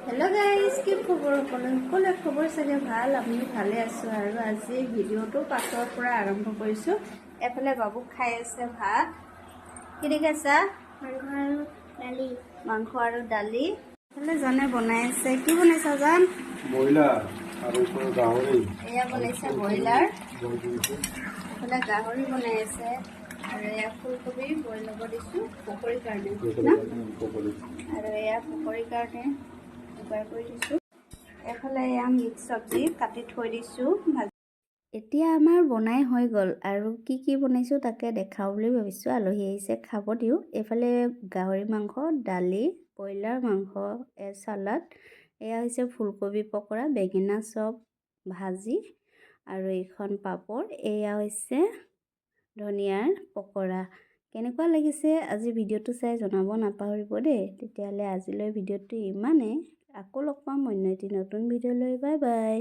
Hello guys কি খবৰ সকলোৰে খবৰ চাগে ভাল আমি ভালে আছো আৰু আজি ভিডিওটো পাছৰ পৰা আৰম্ভ কৰিছো এফালে বাবু খাই আছে ভাত কি দেখাছা মাংস আৰু দালি এফালে জানে বনাই আছে কি বনাইছা জান ব্ৰইলাৰ আৰু গাহৰি এয়া বনাইছে ব্ৰইলাৰ এফালে গাহৰি বনাই আছে আৰু এয়া ফুলকবি বইল হ'ব দিছো পকৰীৰ কাৰণে আৰু এয়া পকৰীৰ কাৰণে যোগাৰ কৰি দিছো এফালে এয়া মিক্স চব্জি কাটি থৈ দিছো এতিয়া আমাৰ বনাই হৈ গ'ল আৰু কি বনাইছো তাকে দেখাও বুলি ভাবিছো আলহী আহিছে খাব দিও এফালে গাহৰি মাংস দালি ব্ৰইলাৰ মাংস সালাড এয়া হৈছে ফুলকবি পকৰা বেঙেনা চপ ভাজি আৰু এখন পাপৰ এয়া হৈছে ধনিয়াৰ পকৰা কেনেকুৱা লাগিছে আজি ভিডিওটো চাই জনাব নাপাহৰিব দেই তেতিয়ালে আজিলৈ ভিডিওটো ইমানে আকৌ লগ পাম অন্য এটি নতুন ভিডিও লৈ বাই বাই।